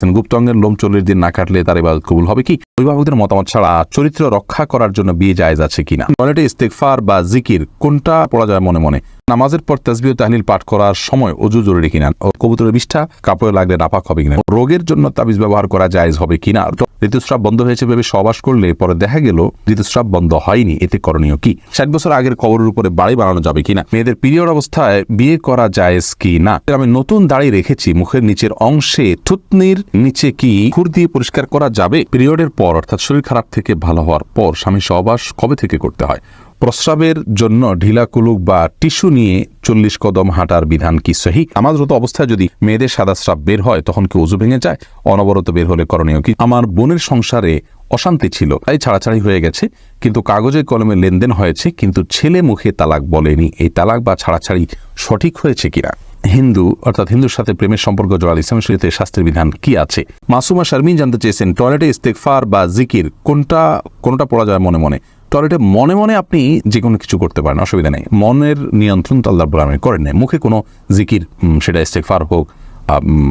গুপ্তাঙ্গের লোম 40 দিন না কাটলে তার ইবাদত কবুল হবে কি? অভিভাবকদের মতামত ছাড়া চরিত্র রক্ষা করার জন্য বিয়ে জায়েজ আছে কিনা? টয়লেটে ইস্তেগফার বা জিকির কোনটা পড়া যায় মনে মনে? নামাজের পর তাসবিহ তাহলিল পাঠ করার সময় ওযু জরুরি কিনা? কবুতরের বিষ্ঠা কাপড়ে লাগলে নাপাক হবে কিনা? রোগের জন্য তাবিজ ব্যবহার করা জায়েজ হবে কিনা? ঋতুস্রাব বন্ধ হয়েছে ভেবে সহবাস করলে পরে দেখা গেল ঋতুস্রাব বন্ধ হয়নি, এতে করণীয় কি? 60 বছর আগের কবরের উপরে বাড়ি বানানো যাবে কিনা? মেয়েদের পিরিয়ড অবস্থায় বিয়ে করা জায়েজ কি না? আমি নতুন দাড়ি রেখেছি, মুখের নিচের অংশে থুতনির নিচে কি খুর দিয়ে পরিষ্কার করা যাবে? পিরিয়ডের পর অর্থাৎ শরীর খারাপ থেকে ভালো হওয়ার পর স্বামী সহবাস কবে থেকে করতে হয়? প্রস্রাবের জন্য ঢিলা কুলুক বা টিস্যু নিয়ে 40 কদম হাঁটার বিধান কি সহিহ? নামাজরত অবস্থায় যদি মেয়েদের সাদা স্রাব বের হয় তখন কি ওযু ভেঙে যায়? অনবরত বের হলে করণীয় কি? আমার বোনের সংসারে অশান্তি ছিল, তাই ছাড়াছাড়ি হয়ে গেছে, কিন্তু কাগজে কলমে লেনদেন হয়েছে, কিন্তু ছেলে মুখে তালাক বলেনি। এই তালাক বা ছাড়াছাড়ি সঠিক হয়েছে কিনা? হিন্দু অর্থাৎ হিন্দুর সাথে প্রেমের সম্পর্ক জড়ালে ইসলাম শরীয়তে শাস্ত্রের বিধান কি আছে? মাসুমা শারমিন জানতে চেয়েছেন, টয়লেটে ইস্তেগফার বা জিকির কোনটা পড়া যায় মনে মনে? টয়লেটে মনে মনে আপনি যে কোনো কিছু করতে পারেন, অসুবিধা নেই। মনের নিয়ন্ত্রণ তো আল্লাহ রাব্বুল আলামিন করেন নাই। মুখে কোনো জিকির, সেটা ইস্তেগফার হোক,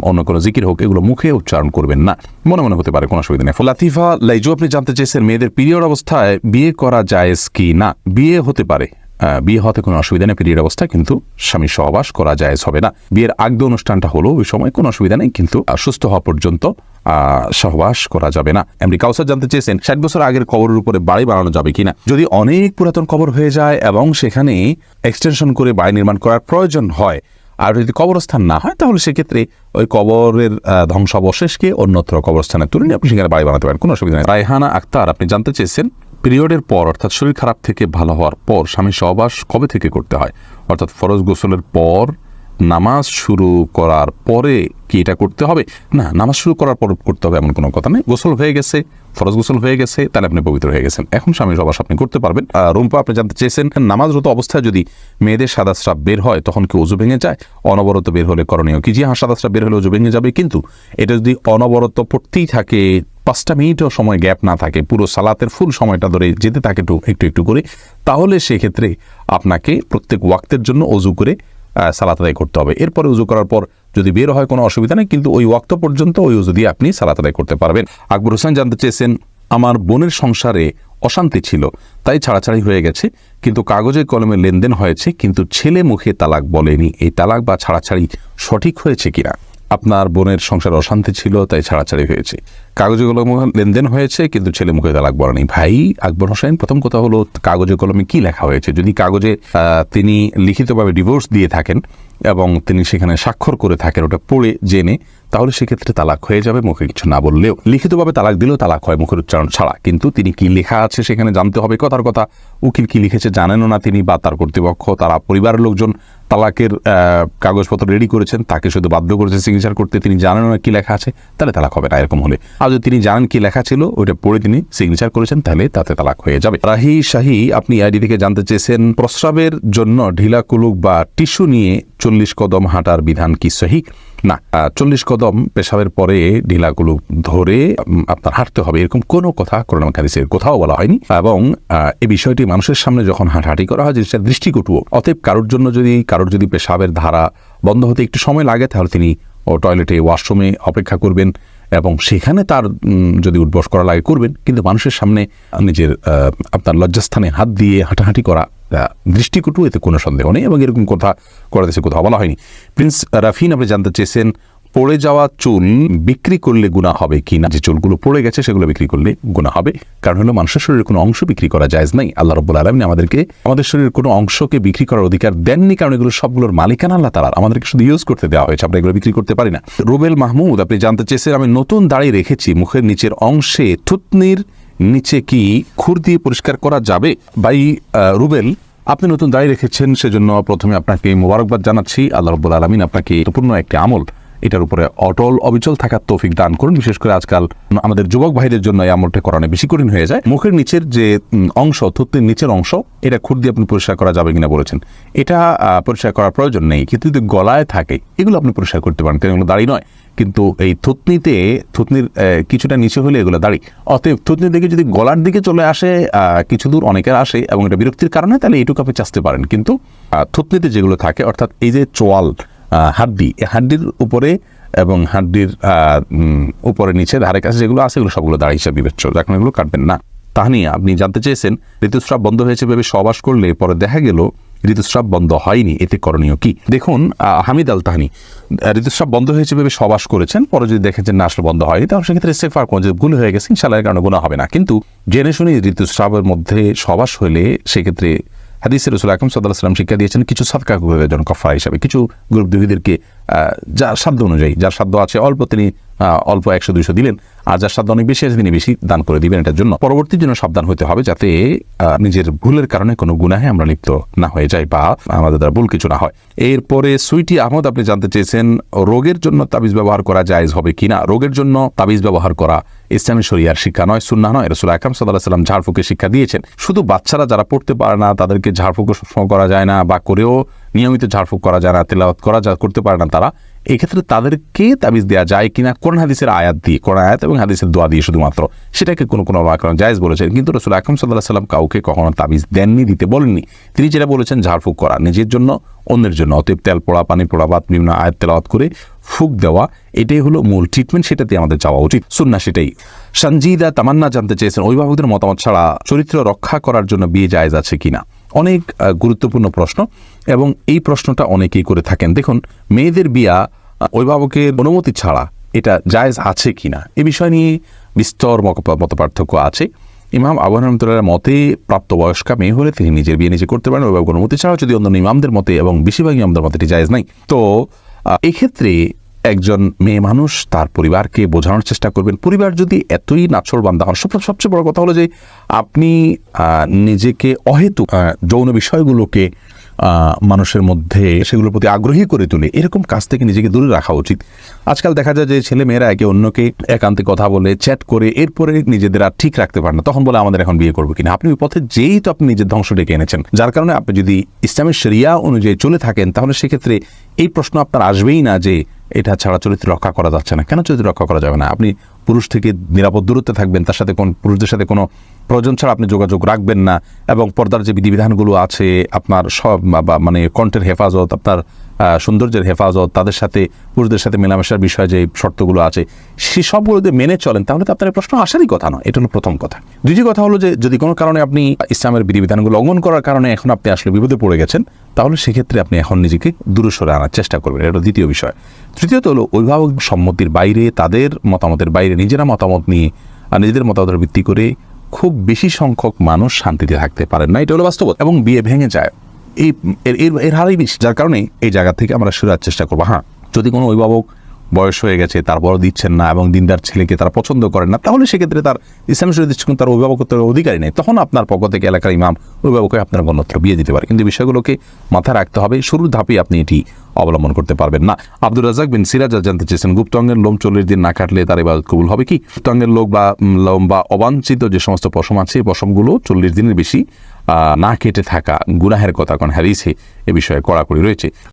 অন্য কোনো জিকির হোক, এগুলো মুখে উচ্চারণ করবেন না, মনে মনে হতে পারে, কোনো অসুবিধা নেই। লাতিফা লাইজু আপনি জানতে চেয়েছেন, মেয়েদের পিরিয়ড অবস্থায় বিয়ে করা জায়েজ কি না? বিয়ে হতে পারে, বিয়ে হতে কোনো অসুবিধা নেই পিরিয়ড অবস্থায়, কিন্তু স্বামী সহবাস করা জায়েজ হবে না। বিয়ের আগে অনুষ্ঠানটা হলো ওই সময় কোনো অসুবিধা নেই, কিন্তু সুস্থ হওয়া পর্যন্ত সহবাস করা যাবে না। এমডি কাউসার জানতে চেয়েছেন, 60 বছর আগের কবরের উপরে বাড়ি বানানো যাবে কিনা? যদি অনেক পুরাতন কবর হয়ে যায় এবং সেখানে এক্সটেনশন করে বাড়ি নির্মাণ করার প্রয়োজন হয়, আর যদি কবরস্থান না হয়, তাহলে সেক্ষেত্রে ওই কবরের ধ্বংসাবশেষকে অন্যত্র কবরস্থানে তুলে নিয়ে আপনি সেখানে বাড়ি বানাতে পারেন, কোনো অসুবিধা নেই। রায়হানা আক্তার আপনি জানতে চেয়েছেন, পিরিয়ডের পর অর্থাৎ শরীর খারাপ থেকে ভালো হওয়ার পর স্বামী সহবাস কবে থেকে করতে হয়? অর্থাৎ ফরজ গোসলের পর, নামাজ শুরু করার পরে কি এটা করতে হবে? না, নামাজ শুরু করার পর করতে হবে এমন কোনো কথা নেই। গোসল হয়ে গেছে, ফরজ গোসল হয়ে গেছে, তাহলে আপনি পবিত্র হয়ে গেছেন, এখন স্বামী সহবাস আপনি করতে পারবেন। রুম্পা আপনি জানতে চেয়েছেন, নামাজরত অবস্থায় যদি মেয়েদের সাদা স্রাব বের হয় তখন কি ওযু ভেঙে যায়? অনবরত বের হলে করণীয় কি? জি হ্যাঁ, সাদা স্রাব বের হলে ওযু ভেঙে যাবে, কিন্তু এটা যদি অনবরত পড়তেই থাকে, 5টা মিনিটও সময় গ্যাপ না থাকে, পুরো সালাতের ফুল সময়টা ধরে যেতে থাকে একটু একটু করে, তাহলে সেক্ষেত্রে আপনাকে প্রত্যেক ওয়াক্তের জন্য ওযু করে সালাত আদায় করতে হবে। এরপরে ওযু করার পর যদি বের হয় কোনো অসুবিধা নেই, কিন্তু ওই ওয়াক্ত পর্যন্ত ওই ওযু দিয়ে আপনি সালাত আদায় করতে পারবেন। আকবর হোসেন জানতে চেয়েছেন, আমার বোনের সংসারে অশান্তি ছিল, তাই ছাড়াছাড়ি হয়ে গেছে, কিন্তু কাগজে কলমে লেনদেন হয়েছে, কিন্তু ছেলে মুখে তালাক বলেনি। এই তালাক বা ছাড়াছাড়ি সঠিক হয়েছে কিনা? আপনার বোনের সংসারে অশান্তি ছিল, তাই ছাড়াছাড়ি হয়েছে, কাগজে কলমে লেনদেন হয়েছে, কিন্তু ছেলে মুখে তালাক বলেনি। ভাই আকবর হোসেন, প্রথম কথা হলো কাগজে কলমে কি লেখা হয়েছে? যদি কাগজে তিনি লিখিতভাবে ডিভোর্স দিয়ে থাকেন এবং তিনি সেখানে স্বাক্ষর করে থাকেন, ওটা পড়ে জেনে, তাহলে সেক্ষেত্রে তালাক হয়ে যাবে, মুখে কিছু না বললেও। লিখিতভাবে তালাক দিলেও তালাক হয় মুখের উচ্চারণ ছাড়া, কিন্তু তিনি কি লেখা আছে সেখানে জানতে হবে। কথার কথা, উকিল কি লিখেছে জানেনও না তিনি, বা তার কর্তৃপক্ষ, তারা পরিবারের লোকজন তালাকের কাগজপত্র রেডি করেছেন, তাকে শুধু বাধ্য করেছে সিগনেচার করতে, তিনি জানেন না কি লেখা আছে, তাহলে তালাক হবে না এরকম হলে। আর যদি তিনি জানেন কি লেখা ছিল, ওইটা পড়ে তিনি সিগনেচার করেছেন, তাহলে তাতে তালাক হয়ে যাবে। রাহি শাহী আপনি আইডি থেকে জানতে চেয়েছেন, প্রস্রাবের জন্য ঢিলা কুলুক বা টিস্যু নিয়ে 40 কদম হাঁটার বিধান কি সহিহ? না, 40 কদম পেশাবের পরে ঢিলাগুলো ধরে আপনার হাঁটতে হবে, এরকম কোনো কথা কোরআন হাদিসের কোথাও বলা হয়নি। এবং এই বিষয়টি মানুষের সামনে যখন হাঁটাহাঁটি করা হয়, জিনিসটা দৃষ্টিকটুও। অতএব কারোর যদি পেশাবের ধারা বন্ধ হতে একটু সময় লাগে, তাহলে তিনি টয়লেটে, ওয়াশরুমে অপেক্ষা করবেন, এবং সেখানে তার যদি উঠবস করা লাগে করবেন, কিন্তু মানুষের সামনে নিজের আপনার লজ্জাস্থানে হাত দিয়ে হাঁটাহাঁটি করা দৃষ্টিকটু, এতে কোনো সন্দেহ নেই, এবং এরকম কথা করাদেশে কোথাও বলা হয়নি। প্রিন্স রাফিন আপনি জানতে চেয়েছেন, পড়ে যাওয়া চুল বিক্রি করলে গুনাহ হবে কি না? যে চুলগুলো পড়ে গেছে সেগুলো বিক্রি করলে গুনাহ হবে, কারণ হলো মানুষের শরীরের কোনো অংশ বিক্রি করা জায়েজ নাই। আল্লাহ রাব্বুল আলামিন আমাদেরকে আমাদের শরীরের কোনো অংশকে বিক্রি করার অধিকার দেননি, কারণ এগুলো সবগুলোর মালিকানা আল্লাহ তাআলা, আমাদেরকে শুধু ইউজ করতে দেওয়া হয়েছে, আমরা এগুলো বিক্রি করতে পারি না। রুবেল মাহমুদ আপনি জানতে চেয়েছেন, আমি নতুন দাড়ি রেখেছি, মুখের নিচের অংশে থুতনির নিচে কি খুর দিয়ে পরিষ্কার করা যাবে? ভাই রুবেল, আপনি নতুন দাড়ি রেখেছেন, সেজন্য প্রথমে আপনাকে মোবারকবাদ জানাচ্ছি। আল্লাহ রাব্বুল আলামিন আপনাকে পূর্ণ একটি আমল, এটার উপরে অটল অবিচল থাকার তৌফিক দান করুন। বিশেষ করে আজকাল আমাদের যুবক ভাইদের জন্য এই আমলটা করানো বেশি কঠিন হয়ে যায়। মুখের নিচের যে অংশ, থুতনির নিচের অংশ, এটা খুর দিয়ে আপনি পরিষ্কার করা যাবে কিনা বলেছেন। এটা পরিষ্কার করার প্রয়োজন নেই, কিন্তু যদি গলায় থাকে এগুলো আপনি পরিষ্কার করতে পারেন, কারণ এগুলো দাড়ি নয়। কিন্তু এই থুতনির কিছুটা নিচে হলে এগুলো দাড়ি। অতএব থুতনির দিকে যদি গলার দিকে চলে আসে, কিছু দূর অনেকের আসে এবং এটা বিরক্তির কারণে, তাহলে এইটুকু আপনি চাচতে পারেন। কিন্তু থুতনিতে যেগুলো থাকে, অর্থাৎ এই যে চোয়াল হাড্ডি, এই হাড্ডির উপরে এবং হাড্ডির উপরে নিচে ধারে কাছে যেগুলো আছে এগুলো সবগুলো দাড়ি হিসাবে বিবেচ্য, এখন এগুলো কাটবেন না। তাহনি আপনি জানতে চেয়েছেন ঋতুস্রাব বন্ধ হয়েছে ভেবে সহবাস করলে পরে দেখা গেল ঋতুস্রাব বন্ধ হয়নি, এতে করণীয় কি? দেখুন, হামিদ আল তাহানি ঋতুস্রাব বন্ধ হয়েছে ভেবে সহবাস করেছেন, পরে যদি দেখেছেন না আসলে বন্ধ হয়নি, তাহলে সেক্ষেত্রে ইস্তেগফার করুন যে ভুল হয়ে গেছে, ইনশাআল্লাহ এর কারণে গুনাহ হবে না। কিন্তু জেনে শুনে ঋতুস্রাবের মধ্যে সহবাস হলে সেক্ষেত্রে হাদিসে রাসূল আকরাম সাল্লাল্লাহু আলাইহি ওয়াসাল্লাম শিক্ষা দিয়েছেন কিছু সাদকা করবেন যেন কাফারা হিসাবে, কিছু গ্রুপ দুহিদেরকে যার সাধ্য অনুযায়ী, যার সাধ্য আছে অল্প তিনি অল্প 100-200 দিলেন, আর যার সাধ্য অনেক বেশি আছে তিনি বেশি দান করে দিবেন। এটার জন্য পরবর্তীর জন্য সাবধান হতে হবে যাতে নিজের ভুলের কারণে কোনো গুনাহে আমরা লিপ্ত না হয়ে যাই বা আমাদের দ্বারা ভুল কিছু না হয়। এরপরে সুইটি আহমদ আপনি জানতে চেয়েছেন রোগের জন্য তাবিজ ব্যবহার করা জায়েজ হবে কিনা। রোগের জন্য তাবিজ ব্যবহার করা ইসলামী শরিয়ার শিক্ষা নয়, সুন্নাহ নয়। রাসূল আকরাম সাল্লাল্লাহু আলাইহি ওয়াসাল্লাম ঝাড়ফুঁকের শিক্ষা দিয়েছেন। শুধু বাচ্চারা যারা পড়তে পারে না তাদেরকে ঝাড়ফুঁক সবসময় করা যায় না, বা করেও নিয়মিত ঝাড়ফুঁক করা যায় না, তেলাওয়াত করা করতে পারে না, তারা এক্ষেত্রে তাদেরকে তাবিজ দেওয়া যায় কিনা কোরআন হাদিসের আয়াত দিয়ে, কোরআন আয়াত এবং হাদিসের দোয়া দিয়ে শুধুমাত্র, সেটাকে কোনো ওলামা জায়েজ বলেছেন। কিন্তু রাসূল আকরাম সাল্লাল্লাহু আলাইহি ওয়াসাল্লাম কাউকে কখনো তাবিজ দেননি, দিতে বলেননি। তিনি যেটা বলেছেন ঝাড়ফুঁক করা নিজের জন্য, অন্যের জন্য। অতএব তেল পড়া, পানি পড়া বা বিভিন্ন আয়াত তেলাওয়াত করে ফুঁক দেওয়া, এটাই হলো মূল ট্রিটমেন্ট, সেটাতে আমাদের যাওয়া উচিত, সুন্নাহ সেটাই। সঞ্জিদা তামান্না জানতে চেয়েছেন অভিভাবকদের মতামত ছাড়া চরিত্র রক্ষা করার জন্য বিয়ে জায়েজ আছে কিনা। অনেক গুরুত্বপূর্ণ প্রশ্ন এবং এই প্রশ্নটা অনেকেই করে থাকেন। দেখুন, মেয়েদের বিয়া অভিভাবকের অনুমতি ছাড়া এটা জায়েজ আছে কিনা এ বিষয় নিয়ে বিস্তর মত পার্থক্য আছে। ইমাম আবু হানিফা রাহমাতুল্লাহর মতে প্রাপ্তবয়স্কা মেয়ে হলে তিনি নিজের বিয়ে নিজে করতে পারেন অভিভাবকের অনুমতি ছাড়া, যদি অন্য ইমামদের মতে এবং বেশিরভাগ ইমামদের মতে এটি জায়েজ নাই। তো এক্ষেত্রে একজন মেয়ে মানুষ তার পরিবারকে বোঝানোর চেষ্টা করবেন। পরিবার যদি এতই নাছোড়বান্দা হন, সবচেয়ে বড় কথা হলো যে আপনি নিজেকে অহেতুক যৌন বিষয়গুলোকে মানুষের মধ্যে সেগুলোর প্রতি আগ্রহী করে তুলে এরকম কাজ থেকে নিজেকে দূরে রাখা উচিত। আজকাল দেখা যায় যে ছেলে মেয়েরা একে অন্যকে একান্তে কথা বলে, চ্যাট করে, এরপরে নিজেদের আর ঠিক রাখতে পারেন না, তখন বলে আমাদের এখন বিয়ে করবো কিনা। আপনি ওই পথে যেই তো আপনি নিজের ধ্বংস ডেকে এনেছেন। যার কারণে আপনি যদি ইসলামের শরিয়া অনুযায়ী চলে থাকেন তাহলে সেক্ষেত্রে এই প্রশ্ন আপনার আসবেই না যে এটা ছাড়া চরিত্র রক্ষা করা যাচ্ছে না। কেন চরিত্র রক্ষা করা যাবে না? আপনি পুরুষ থেকে নিরাপদ দূরত্বে থাকবেন, তার সাথে কোন পুরুষদের সাথে কোনো প্রয়োজন ছাড়া আপনি যোগাযোগ রাখবেন না, এবং পর্দার যে বিধিবিধানগুলো আছে আপনার সব মানে কণ্ঠের হেফাজত, আপনার সৌন্দর্যের হেফাজত, তাদের সাথে পুরুষদের সাথে মেলামেশার বিষয়ে যে শর্তগুলো আছে সেই সবগুলো যদি মেনে চলেন তাহলে তো আপনার প্রশ্ন আসারই কথা নয়। এটা হলো প্রথম কথা। দ্বিতীয় কথা হলো যে যদি কোনো কারণে আপনি ইসলামের বিধিবিধানগুলো লঙ্ঘন করার কারণে এখন আপনি আসলে বিপদে পড়ে গেছেন, তাহলে সেক্ষেত্রে আপনি এখন নিজেকে দূরে সরে আনার চেষ্টা করবেন। এটা দ্বিতীয় বিষয়। তৃতীয়ত হলো অভিভাবক সম্মতির বাইরে, তাদের মতামতের বাইরে নিজেরা মতামত নিয়ে আর নিজেদের মতামতের ভিত্তি করে খুব বেশি সংখ্যক মানুষ শান্তিতে থাকতে পারেন না। এটা হলো বাস্তবতা, এবং বিয়ে ভেঙে যায় এর হারেই বেশি। যার কারণে এই জায়গা থেকে আমরা সরার চেষ্টা করবো। হ্যাঁ, যদি কোনো অভিভাবক বয়স হয়ে গেছে, তারপর দিচ্ছেন না এবং দিনদার ছেলেকে তারা পছন্দ করেন না, তাহলে সেক্ষেত্রে তার ইসলাম শরীয়ত দৃষ্টিকোণ তার অভিভাবকত্বের অধিকারী নেই। তখন আপনার পক্ষ থেকে এলাকার ইমাম অভিভাবককে আপনার গণ্যত্র বিয়ে দিতে পারে। কিন্তু বিষয়গুলোকে মাথায় রাখতে হবে, শুরুর ধাপে আপনি এটি অবলম্বন করতে পারবেন না। আব্দুর রাজ্জাক বিন সিরাজ জানতে চেয়েছেন গুপ্তাঙ্গের লোম 40 দিন না কাটলে তার ইবাদত কবুল হবে কি। গুপ্তাঙ্গের লোম বা অবাঞ্ছিত যে সমস্ত পশম আছে এই পশমগুলো 40 দিনের বেশি না কেটে থাকা গুনাহের কথা, কারণ হাদিসে এ বিষয়ে কড়াকড়ি রয়েছে।